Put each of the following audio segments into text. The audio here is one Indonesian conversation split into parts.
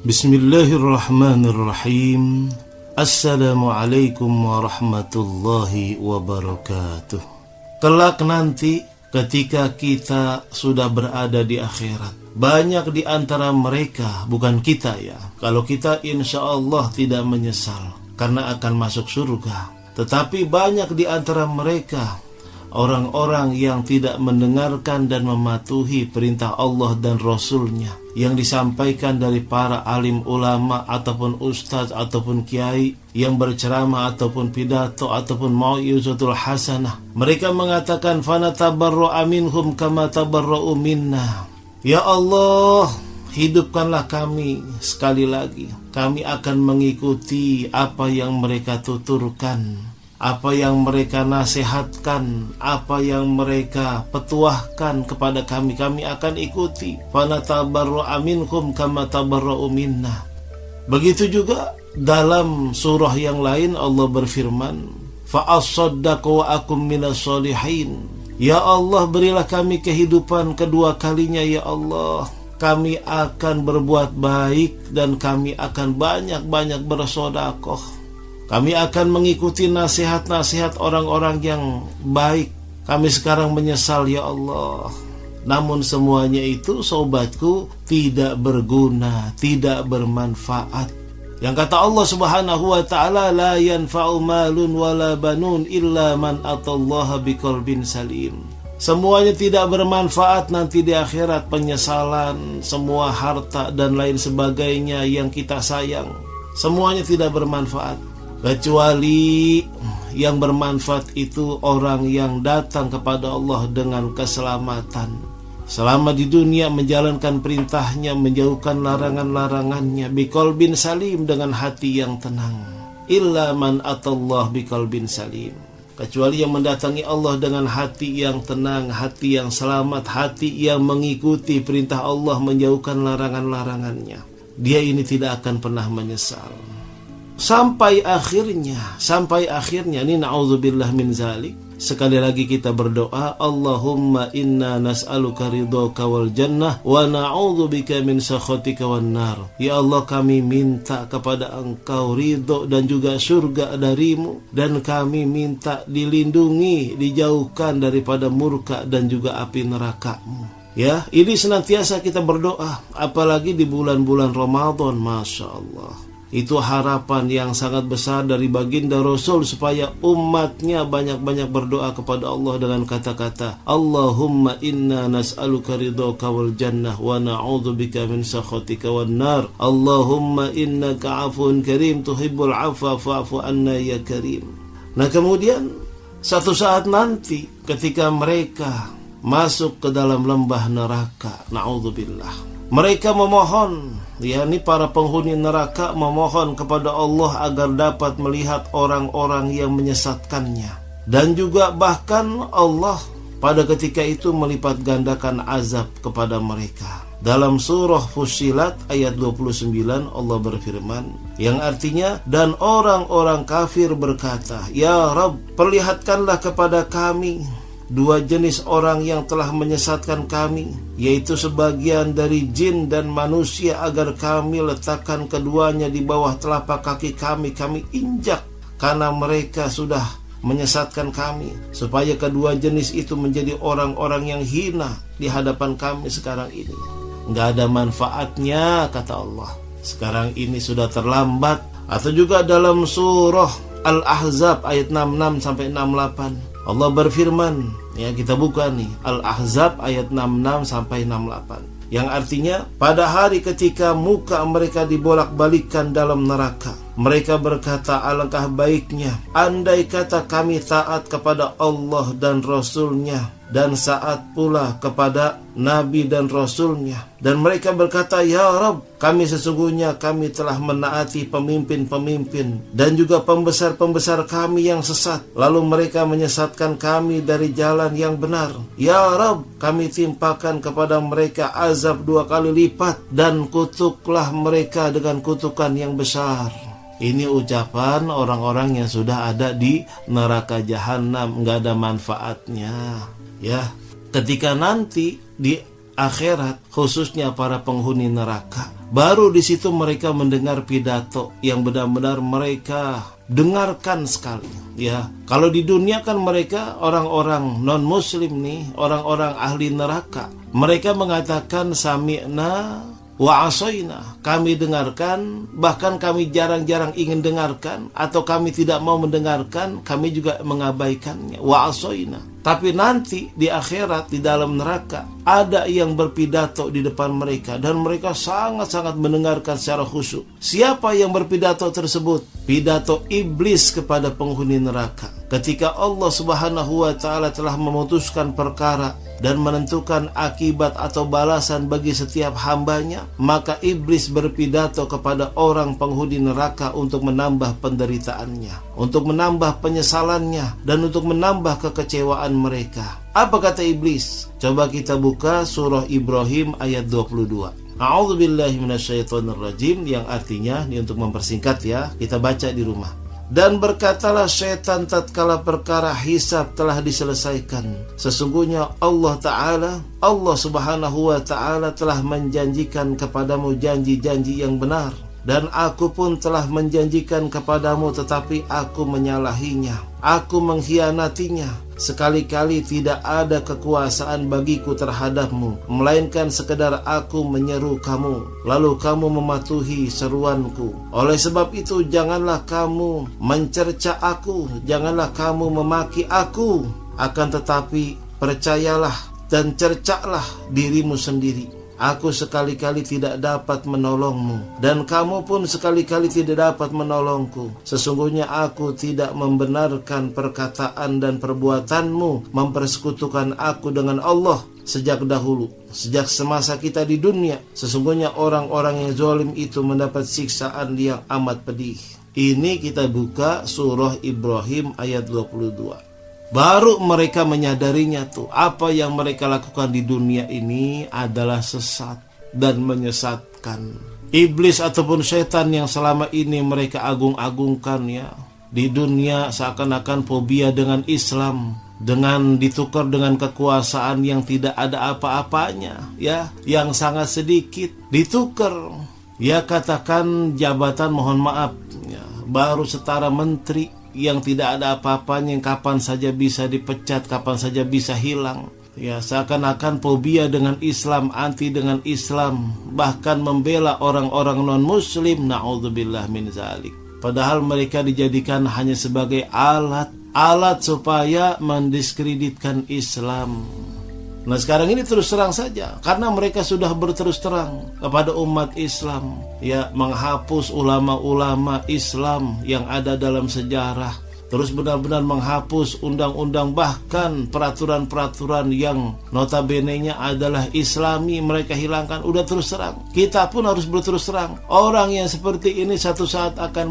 Bismillahirrahmanirrahim. Assalamualaikum warahmatullahi wabarakatuh. Kelak nanti ketika kita sudah berada di akhirat, banyak di antara mereka, bukan kita ya, kalau kita insya Allah tidak menyesal karena akan masuk surga, tetapi banyak di antara mereka orang-orang yang tidak mendengarkan dan mematuhi perintah Allah dan Rasulnya yang disampaikan dari para alim ulama ataupun ustadz ataupun kiai yang berceramah ataupun pidato ataupun mau'izatul hasanah. Mereka mengatakan fanatabarra'u minhum kama tabarra'u minna. Ya Allah, hidupkanlah kami sekali lagi. Kami akan mengikuti apa yang mereka tuturkan, apa yang mereka nasihatkan, apa yang mereka petuahkan kepada kami, kami akan ikuti. Fanatabarra'u minhum kama tabarra'u minna. Begitu juga dalam surah yang lain Allah berfirman, fa'asaddaqu wa akum minas solihin. Ya Allah, berilah kami kehidupan kedua kalinya ya Allah. Kami akan berbuat baik dan kami akan banyak-banyak bersedekah. Kami akan mengikuti nasihat-nasihat orang-orang yang baik. Kami sekarang menyesal ya Allah. Namun semuanya itu sobatku tidak berguna, tidak bermanfaat. Yang kata Allah Subhanahu wa taala, la yanfa'u malun wala banun illa man atallaha biqalbin salim. Semuanya tidak bermanfaat nanti di akhirat, penyesalan, semua harta dan lain sebagainya yang kita sayang, semuanya tidak bermanfaat. Kecuali yang bermanfaat itu orang yang datang kepada Allah dengan keselamatan, selama di dunia menjalankan perintahnya, menjauhkan larangan-larangannya, biqalbin salim, dengan hati yang tenang. Illa man atallah biqalbin salim. Kecuali yang mendatangi Allah dengan hati yang tenang, hati yang selamat, hati yang mengikuti perintah Allah, menjauhkan larangan-larangannya, dia ini tidak akan pernah menyesal. Sampai akhirnya ini na'udzubillah min zalik. Sekali lagi kita berdoa, Allahumma inna nas'aluka ridhaka wal jannah wa na'udzubika min sakhatika wan nar. Ya Allah, kami minta kepada Engkau ridho dan juga surga darimu, dan kami minta dilindungi, dijauhkan daripada murka dan juga api neraka-Mu. Ya, ini senantiasa kita berdoa, apalagi di bulan-bulan Ramadan. Masya Allah, itu harapan yang sangat besar dari baginda Rasul supaya umatnya banyak-banyak berdoa kepada Allah dengan kata-kata Allahumma inna nas'aluka ridhaka wal jannah wa na'udzubika min sakhatika wan nar. Allahumma innaka 'afuwun karim tuhibbul 'afwa fa'fu anna ya karim. Nah, kemudian satu saat nanti ketika mereka masuk ke dalam lembah neraka, na'udzubillah, mereka memohon, yakni para penghuni neraka memohon kepada Allah agar dapat melihat orang-orang yang menyesatkannya. Dan juga bahkan Allah pada ketika itu melipat gandakan azab kepada mereka. Dalam surah Fussilat ayat 29 Allah berfirman, yang artinya, dan orang-orang kafir berkata, Ya Rabb, perlihatkanlah kepada kami dua jenis orang yang telah menyesatkan kami, yaitu sebagian dari jin dan manusia, agar kami letakkan keduanya di bawah telapak kaki kami, kami injak, karena mereka sudah menyesatkan kami, supaya kedua jenis itu menjadi orang-orang yang hina di hadapan kami sekarang ini. Nggak ada manfaatnya, kata Allah. Sekarang ini sudah terlambat. Atau juga dalam surah Al-Ahzab ayat 66 sampai 68 Allah berfirman, ya kita buka nih Al-Ahzab ayat 66 sampai 68, yang artinya, pada hari ketika muka mereka dibolak-balikkan dalam neraka, mereka berkata, alangkah baiknya andai kata kami taat kepada Allah dan Rasulnya, dan saat pula kepada Nabi dan Rasulnya. Dan mereka berkata, Ya Rabb, kami sesungguhnya kami telah menaati pemimpin-pemimpin dan juga pembesar-pembesar kami yang sesat, lalu mereka menyesatkan kami dari jalan yang benar. Ya Rabb, kami timpakan kepada mereka azab 2 kali lipat, dan kutuklah mereka dengan kutukan yang besar. Ini ucapan orang-orang yang sudah ada di neraka jahanam, nggak ada manfaatnya. Ya, ketika nanti di akhirat, khususnya para penghuni neraka, Baru di situ mereka mendengar pidato yang benar-benar mereka dengarkan sekali. Ya, kalau di dunia kan mereka orang-orang non muslim nih, orang-orang ahli neraka. Mereka mengatakan sami'na wa asoina, kami dengarkan, bahkan kami jarang-jarang ingin dengarkan, atau kami tidak mau mendengarkan, kami juga mengabaikannya. Wa asoina. Tapi nanti di akhirat, di dalam neraka, ada yang berpidato di depan mereka, dan mereka sangat-sangat mendengarkan secara khusyuk. Siapa yang berpidato tersebut? Pidato iblis kepada penghuni neraka. Ketika Allah Subhanahu wa Ta'ala telah memutuskan perkara dan menentukan akibat atau balasan bagi setiap hambanya, maka iblis berpidato kepada orang penghuni neraka untuk menambah penderitaannya, untuk menambah penyesalannya, dan untuk menambah kekecewaan mereka. Apa kata iblis? Coba kita buka surah Ibrahim ayat 22. A'udzubillahi minasyaitonirrajim, yang artinya, ini untuk mempersingkat ya, kita baca di rumah. Dan berkatalah syaitan tatkala perkara hisab telah diselesaikan, sesungguhnya Allah Subhanahu wa Ta'ala telah menjanjikan kepadamu janji-janji yang benar, dan aku pun telah menjanjikan kepadamu, tetapi aku menyalahinya, aku mengkhianatinya. Sekali-kali tidak ada kekuasaan bagiku terhadapmu, melainkan sekedar aku menyeru kamu, lalu kamu mematuhi seruanku. Oleh sebab itu janganlah kamu mencerca aku, janganlah kamu memaki aku, akan tetapi percayalah dan cercaklah dirimu sendiri. Aku sekali-kali tidak dapat menolongmu, dan kamu pun sekali-kali tidak dapat menolongku. Sesungguhnya aku tidak membenarkan perkataan dan perbuatanmu mempersekutukan aku dengan Allah sejak dahulu, sejak semasa kita di dunia. Sesungguhnya orang-orang yang zalim itu mendapat siksaan yang amat pedih. Ini kita buka surah Ibrahim ayat 22. Baru mereka menyadarinya tuh, apa yang mereka lakukan di dunia ini adalah sesat dan menyesatkan. Iblis ataupun setan yang selama ini mereka agung-agungkan ya, di dunia seakan-akan fobia dengan Islam, dengan ditukar dengan kekuasaan yang tidak ada apa-apanya ya, yang sangat sedikit ditukar. Ya, katakan jabatan, mohon maaf ya, baru setara menteri yang tidak ada apa-apanya, yang kapan saja bisa dipecat, kapan saja bisa hilang. Ya, seakan-akan fobia dengan Islam, anti dengan Islam, bahkan membela orang-orang non-muslim. Na'udzubillah min zalik. Padahal mereka dijadikan hanya sebagai alat supaya mendiskreditkan Islam. Nah, sekarang ini terus terang saja, karena mereka sudah berterus terang kepada umat Islam, ya, menghapus ulama-ulama Islam yang ada dalam sejarah, terus benar-benar menghapus undang-undang, bahkan peraturan-peraturan yang notabene-nya adalah Islami, mereka hilangkan. Udah terus terang, kita pun harus berterus terang. Orang yang seperti ini satu saat akan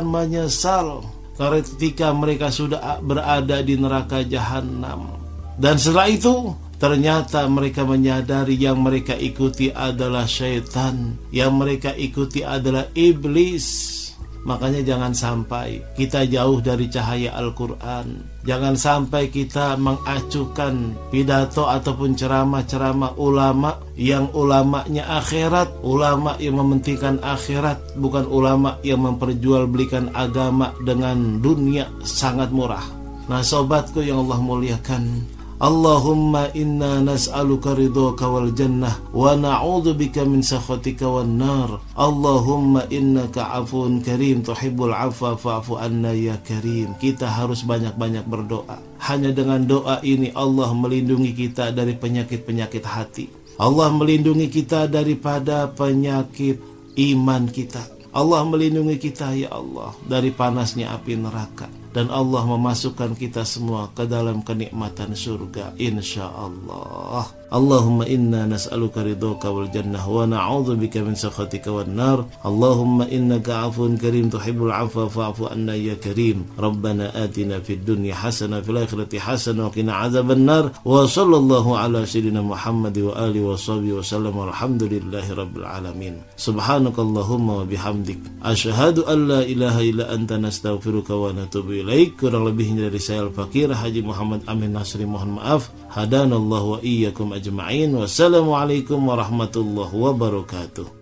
menyesal ketika mereka sudah berada di neraka jahanam. Dan setelah itu ternyata mereka menyadari yang mereka ikuti adalah syaitan, yang mereka ikuti adalah iblis. Makanya jangan sampai kita jauh dari cahaya Al-Quran. Jangan sampai kita mengacuhkan pidato ataupun ceramah-ceramah ulama yang ulamanya akhirat, ulama yang mementingkan akhirat, bukan ulama yang memperjualbelikan agama dengan dunia sangat murah. Nah, sobatku yang Allah muliakan, Allahumma inna nas'aluka ridhaka wal jannah wa na'udzubika min sakhatika wan nar. Allahumma innaka 'afuwun karim tuhibbul 'afwa fa'fu anna ya karim. Kita harus banyak-banyak berdoa. Hanya dengan doa ini Allah melindungi kita dari penyakit-penyakit hati. Allah melindungi kita daripada penyakit iman kita. Allah melindungi kita ya Allah dari panasnya api neraka. Dan Allah memasukkan kita semua ke dalam kenikmatan surga insyaallah. Allahumma inna nas'aluka ridhaka wal jannah wa na'udzubika min sakhatika wan nar. Allahumma innaka 'afuwun karim tuhibbul 'afwa fa'fu anna ya karim. Rabbana atina fid dunya hasanah fil akhirati hasanah wa qina 'adzaban nar. Wa sallallahu ala sayyidina Muhammad wa alihi wa sahbihi wa sallam. Alhamdulillahi rabbil alamin. Subhanakallahumma wa bihamdik asyhadu an la ilaha illa anta nastaghfiruka wa natubu ilaik. Kurang lebihnya dari saya Al-Fakir Haji Muhammad Amin Nasri mohon maaf. Hadanallahu wa iyyakum ajma'in. Wassalamualaikum warahmatullahi wabarakatuh.